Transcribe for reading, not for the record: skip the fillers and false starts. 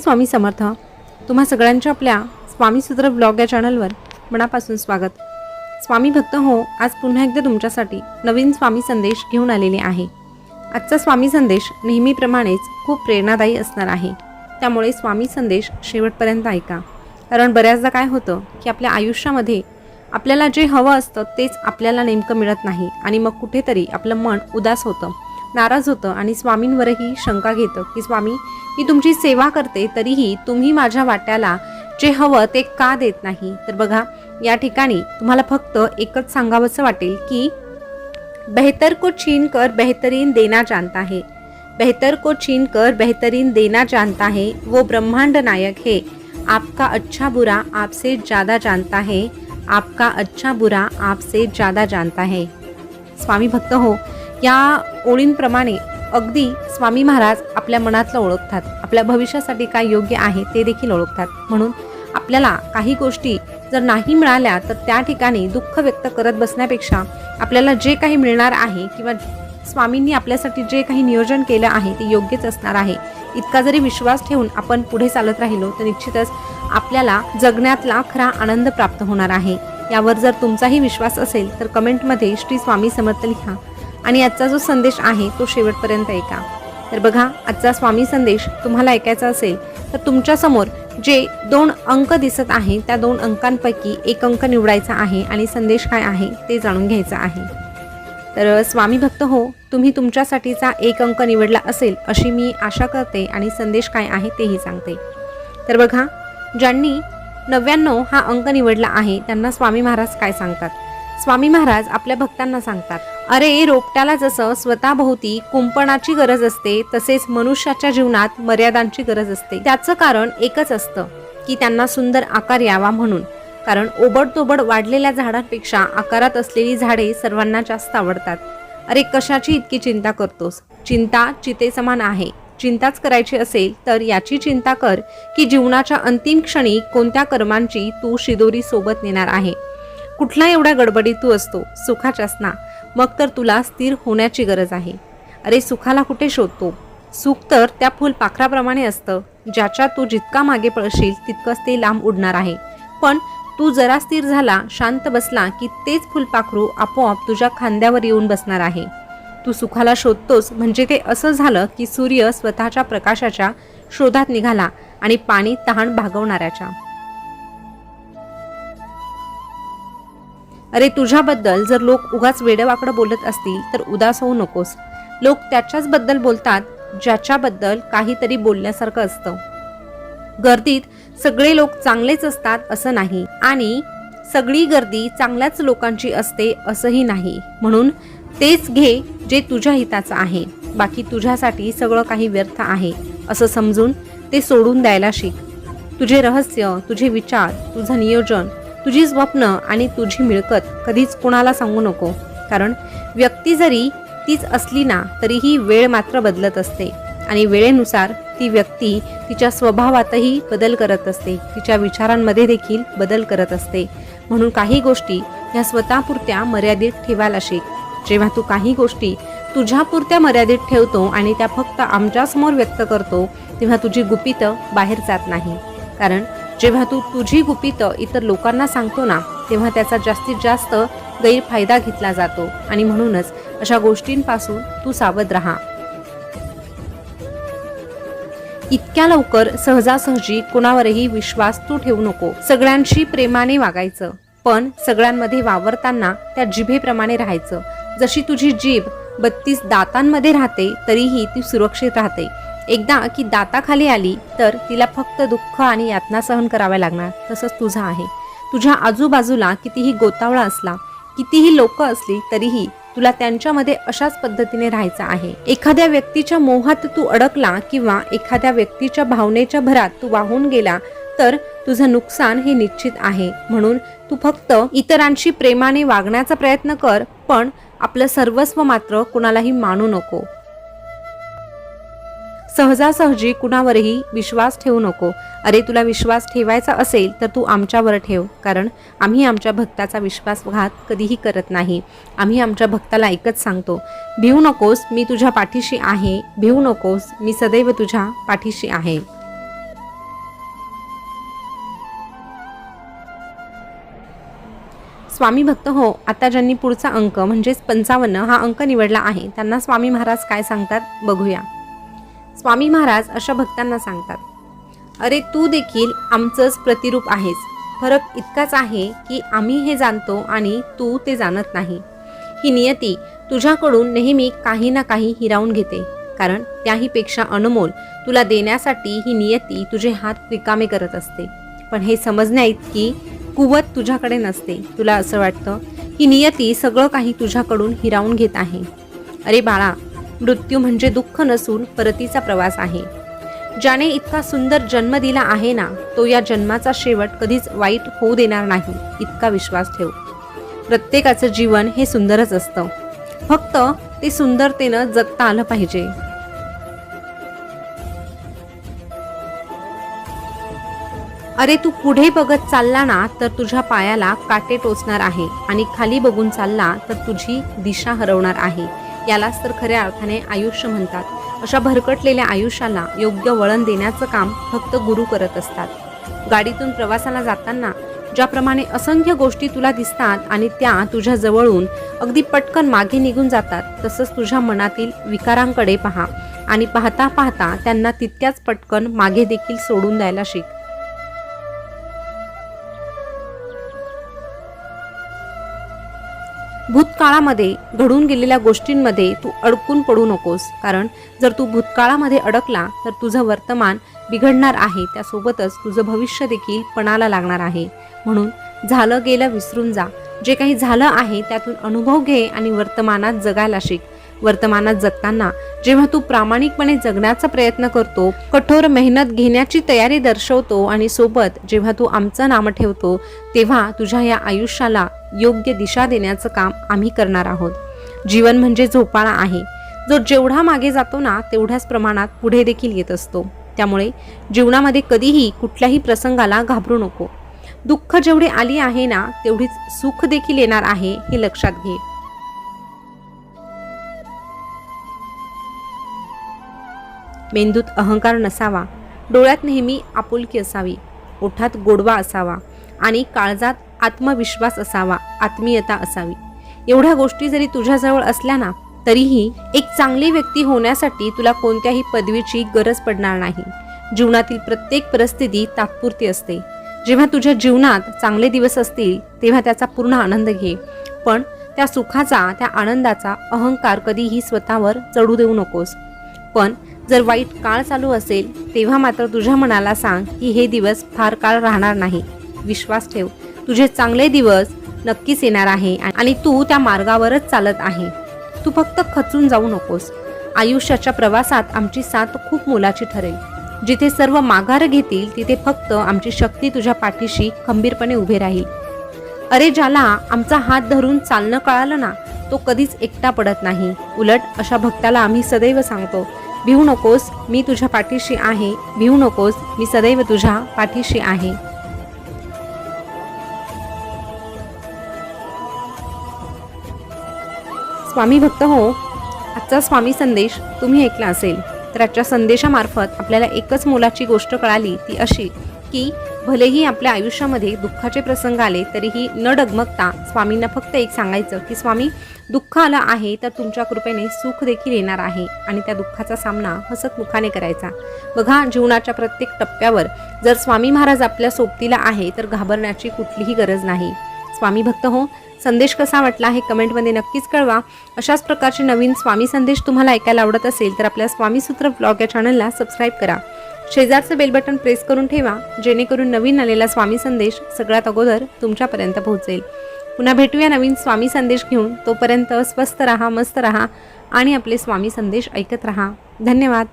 स्वामी समर्थ. तुम्हा सगळ्यांच्या आपल्या स्वामीसूत्र ब्लॉग या चॅनलवर मनापासून स्वागत. स्वामी भक्त हो, आज पुन्हा एकदा तुमच्यासाठी नवीन स्वामी संदेश घेऊन आलेले आहे. आजचा स्वामी संदेश नेहमीप्रमाणेच खूप प्रेरणादायी असणार आहे. त्यामुळे स्वामी संदेश शेवटपर्यंत ऐका. कारण बऱ्याचदा काय होतं की आपल्या आयुष्यामध्ये आपल्याला जे हवं असतं तेच आपल्याला नेमकं मिळत नाही आणि मग कुठेतरी आपलं मन उदास होतं, नाराज होतं आणि स्वामींवरही शंका घेतं की स्वामी, मी तुमची सेवा करते तरीही तुम्ही माझ्या वाट्याला जे हवं ते का देत नाही. तर बघा, या ठिकाणी तुम्हाला फक्त एकच सांगावंसं वाटेल की बेहतर को छीन कर बेहतरीन देना जानता है, बेहतर को छीन कर बेहतरीन देना जानता है, वो ब्रह्मांड नायक है, आपका अच्छा बुरा आपसे ज़्यादा जानता है, आपका अच्छा बुरा आपसे ज़्यादा जानता है. स्वामी भक्त हो, या ओळींप्रमाणे अगदी स्वामी महाराज आपल्या मनातलं ओळखतात, आपल्या भविष्यासाठी काय योग्य आहे ते देखील ओळखतात. म्हणून आपल्याला काही गोष्टी जर नाही मिळाल्या तर त्या ठिकाणी दुःख व्यक्त करत बसण्यापेक्षा आपल्याला जे काही मिळणार आहे किंवा स्वामींनी आपल्यासाठी जे काही नियोजन केलं आहे ते योग्यच असणार आहे, इतका जरी विश्वास ठेवून आपण पुढे चालत राहिलो तर निश्चितच आपल्याला जगण्यातला खरा आनंद प्राप्त होणार आहे. यावर जर तुमचाही विश्वास असेल तर कमेंटमध्ये श्री स्वामी समर्थ लिहा आणि आजचा जो संदेश आहे तो शेवटपर्यंत ऐका. तर बघा, आजचा स्वामी संदेश तुम्हाला ऐकायचा असेल तर तुमच्या समोर जे 2 अंक दिसत आहे त्या 2 अंकांपैकी एक अंक निवडायचा आहे आणि संदेश काय आहे ते जाणून घ्यायचा आहे. तर स्वामी भक्त हो, तुम्ही तुमच्यासाठीचा एक अंक निवडला असेल अशी मी आशा करते आणि संदेश काय आहे तेही सांगते. तर बघा, ज्यांनी 99 हा अंक निवडला आहे त्यांना स्वामी महाराज काय सांगतात. स्वामी महाराज आपल्या भक्तांना सांगतात, अरे रोपट्याला जसं स्वतःभोवती कुंपणाची गरज असते तसेच मनुष्याच्या जीवनात मर्यादांची गरज असते. त्याचं कारण एकच असतं की त्यांना सुंदर आकार यावा म्हणून. कारण ओबडतोबड वाढलेल्या झाडांपेक्षा आकारात असलेली झाडे सर्वांना जास्त आवडतात. अरे कशाची इतकी चिंता करतोस? चिंता चितेसमान आहे. चिंताच करायची असेल तर याची चिंता कर की जीवनाच्या अंतिम क्षणी कोणत्या कर्मांची तू शिदोरी सोबत नेणार आहे. कुठला एवढा गडबडीत तू असतो? सुखाच्याच ना. मग तर तुला स्थिर होण्याची गरज आहे. अरे सुखाला कुठे शोधतो? सुख तर त्या फुलपाखराप्रमाणे असतं, ज्याच्या तू जितका मागे पळशील तितकंच ते लांब उडणार आहे. पण तू जरा स्थिर झाला, शांत बसला की तेच फुलपाखरू आपोआप तुझ्या खांद्यावर येऊन बसणार आहे. तू सुखाला शोधतोस म्हणजे ते असं झालं की सूर्य स्वतःच्या प्रकाशाच्या शोधात निघाला आणि पाणी तहान भागवणाऱ्याच्या. अरे तुझ्याबद्दल जर लोक उगाच वेडेवाकडं बोलत असतील तर उदास होऊ नकोस. लोक त्याच्याच बद्दल बोलतात ज्याच्याबद्दल काहीतरी बोलण्यासारखं असतं. गर्दीत सगळे लोक चांगलेच असतात असं नाही आणि सगळी गर्दी चांगल्याच लोकांची असते असंही नाही. म्हणून तेच घे जे तुझ्या हिताचं आहे. बाकी तुझ्यासाठी सगळं काही व्यर्थ आहे असं समजून ते सोडून द्यायला शिक. तुझे रहस्य, तुझे विचार, तुझं नियोजन, तुझी स्वप्न आणि तुझी मिळकत कधीच कोणाला सांगू नको. कारण व्यक्ती जरी तीच असली ना तरीही वेळ मात्र बदलत असते आणि वेळेनुसार ती व्यक्ती तिच्या स्वभावातही बदल करत असते, तिच्या विचारांमध्ये देखील बदल करत असते. म्हणून काही गोष्टी ह्या स्वतःपुरत्या मर्यादित ठेवायला शिक. जेव्हा तू काही गोष्टी तुझ्यापुरत्या मर्यादित ठेवतो आणि त्या फक्त आमच्यासमोर व्यक्त करतो तेव्हा तुझी गुपितं बाहेर जात नाही. कारण जेव्हा तू तुझी गुपितं इतर लोकांना सांगतो ना तेव्हा त्याचा जास्तीत जास्त गैरफायदा घेतला जातो आणि म्हणूनच अशा गोष्टींपासून तू सावध राहा. इतक्या लवकर सहजासहजी कुणावरही विश्वास तू ठेवू नको. सगळ्यांशी प्रेमाने वागायचं, पण सगळ्यांमध्ये वावरताना त्या जिभेप्रमाणे राहायचं. जशी तुझी जीभ 32 दातांमध्ये राहते तरीही ती सुरक्षित राहते. एकदा की दाताखाली आली तर तिला फक्त दुःख आणि यातना सहन कराव्या लागणार. तसंच तुझं आहे. तुझ्या आजूबाजूला कितीही गोतावळा असला, कितीही लोक असली तरीही तुला त्यांच्यामध्ये अशाच पद्धतीने राहायचं आहे. एखाद्या व्यक्तीच्या मोहात तू अडकला किंवा एखाद्या व्यक्तीच्या भावनेच्या भरात तू वाहून गेला तर तुझं नुकसान हे निश्चित आहे. म्हणून तू फक्त इतरांशी प्रेमाने वागण्याचा प्रयत्न कर, पण आपलं सर्वस्व मात्र कुणालाही मानू नको. सहजासहजी कुणावरही विश्वास ठेवू नको. अरे तुला विश्वास ठेवायचा असेल तर तू आमच्यावर ठेव. कारण आम्ही आमच्या भक्ताचा विश्वासघात कधीही करत नाही. आम्ही आमच्या भक्ताला एकच सांगतो, भिवू नकोस, मी तुझ्या पाठीशी आहे. भिवू नकोस, मी सदैव तुझ्या पाठीशी आहे. स्वामी भक्त हो, आता ज्यांनी पुढचा अंक म्हणजेच 55 हा अंक निवडला आहे त्यांना स्वामी महाराज काय सांगतात बघूया. स्वामी महाराज अशा भक्तांना सांगतात, अरे तू देखील आमचंच प्रतिरूप आहेस. फरक इतकाच आहे की आम्ही हे जाणतो आणि तू ते जाणत नाही. ही नियती तुझ्याकडून नेहमी काही ना काही हिरावून घेते, कारण त्याहीपेक्षा अनमोल तुला देण्यासाठी ही नियती तुझे हात रिकामे करत असते. पण हे समजण्याइतकी कुवत तुझ्याकडे नसते. तुला असं वाटतं ही नियती सगळं काही तुझ्याकडून हिरावून घेत आहे. अरे बाळा, मृत्यू म्हणजे दुःख नसून परतीचा प्रवास आहे. ज्याने इतका सुंदर जन्म दिला आहे ना, तो या जन्माचा शेवट कधीच वाईट होऊ देणार नाही, इतका विश्वास ठेव. प्रत्येकाचं जीवन हे सुंदरच असतं, फक्त ते सुंदरतेनं जगता आलं पाहिजे. अरे तू पुढे बघत चालला ना तर तुझ्या पायाला काटे टोचणार आहे आणि खाली बघून चालला तर तुझी दिशा हरवणार आहे. यालाच तर खऱ्या अर्थाने आयुष्य म्हणतात. अशा भरकटलेल्या आयुष्याला योग्य वळण देण्याचं काम फक्त गुरु करत असतात. गाडीतून प्रवासाला जाताना ज्याप्रमाणे असंख्य गोष्टी तुला दिसतात आणि त्या तुझ्या जवळून अगदी पटकन मागे निघून जातात, तसंच तुझ्या मनातील विकारांकडे पहा आणि पाहता पाहता त्यांना तितक्याच पटकन मागे देखील सोडून द्यायला शिक. भूतकाळामध्ये घडून गेलेल्या गोष्टींमध्ये तू अडकून पडू नकोस, कारण जर तू भूतकाळामध्ये अडकला तर तुझं वर्तमान बिघडणार आहे, त्यासोबतच तुझं भविष्य देखील पणाला लागणार आहे. म्हणून झालं गेलं विसरून जा. जे काही झालं आहे त्यातून अनुभव घे आणि वर्तमानात जगायला शिक. वर्तमानात जगताना जेव्हा तू प्रामाणिकपणे जगण्याचा प्रयत्न करतो, कठोर मेहनत घेण्याची तयारी दर्शवतो आणि सोबत जेव्हा तू आमचं नाम ठेवतो, तेव्हा तुझ्या या आयुष्याला योग्य दिशा देण्याचं काम आम्ही करणार आहोत. जीवन म्हणजे झोपाळा आहे, जो जेवढा मागे जातो ना तेवढ्याच प्रमाणात पुढे देखील येत असतो. त्यामुळे जीवनामध्ये कधीही कुठल्याही प्रसंगाला घाबरू नको. दुःख जेवढी आली आहे ना तेवढीच सुख देखील येणार आहे, हे लक्षात घे. मेंदूत अहंकार नसावा, डोळ्यात नेहमी आपुलकी असावी, ओठात गोडवा असावा आणि काळजात आत्मविश्वास असावा, आत्मीयता असावी. एवढ्या गोष्टी जरी तुझ्याजवळ असल्या ना तरीही एक चांगली व्यक्ती होण्यासाठी तुला कोणत्याही पदवीची गरज पडणार नाही. जीवनातील प्रत्येक परिस्थिती तात्पुरती असते. जेव्हा तुझ्या जीवनात चांगले दिवस असतील तेव्हा त्याचा पूर्ण आनंद घे, पण त्या सुखाचा, त्या आनंदाचा अहंकार कधीही स्वतःवर चढू देऊ नकोस. पण जर वाईट काळ चालू असेल तेव्हा मात्र तुझ्या मनाला सांग की हे दिवस फार काळ राहणार नाही. विश्वास ठेव, तुझे चांगले दिवस नक्कीच येणार आहे आणि तू त्या मार्गावरच चालत आहे. तू फक्त खचून जाऊ नकोस. आयुष्याच्या प्रवासात आमची साथ खूप मोलाची ठरेल. जिथे सर्व माघार घेतील तिथे फक्त आमची शक्ती तुझ्या पाठीशी खंबीरपणे उभे राहील. अरे ज्याला आमचा हात धरून चालणं कळालं ना तो कधीच एकटा पडत नाही. उलट अशा भक्ताला आम्ही सदैव सांगतो, भिवू नकोस, मी तुझ्या पाठीशी आहे. भिवू नकोस, मी सदैव तुझ्या पाठीशी आहे. स्वामी भक्त हो, आजचा स्वामी संदेश तुम्ही ऐकला असेल तर आजच्या संदेशामार्फत आपल्याला एकच मोलाची गोष्ट कळाली, ती अशी की भलेही आपल्या आयुष्यामध्ये दुःखाचे प्रसंग आले तरीही न डगमगता स्वामींना फक्त एक सांगायचं की स्वामी, दुःख आलं आहे तर तुमच्या कृपेने सुख देखील येणार आहे आणि त्या दुःखाचा सामना हसतमुखाने करायचा. बघा, जीवनाच्या प्रत्येक टप्प्यावर जर स्वामी महाराज आपल्या सोबतीला आहे तर घाबरण्याची कुठलीही गरज नाही. स्वामी भक्त हो, संदेश कसा वाटला हे कमेंटमध्ये नक्कीच कळवा. अशाच प्रकारचे नवीन स्वामी संदेश तुम्हाला ऐकायला आवडत असेल तर आपल्या स्वामीसूत्र ब्लॉग या चॅनलला सबस्क्राईब करा. शेजारचं बेल बटन प्रेस करून ठेवा, जेणेकरून नवीन आलेला स्वामी संदेश सगळ्यात अगोदर तुमच्यापर्यंत पोहोचेल. पुन्हा भेटूया नवीन स्वामी संदेश घेऊन. तोपर्यंत स्वस्थ राहा, मस्त राहा आणि आपले स्वामी संदेश ऐकत राहा. धन्यवाद.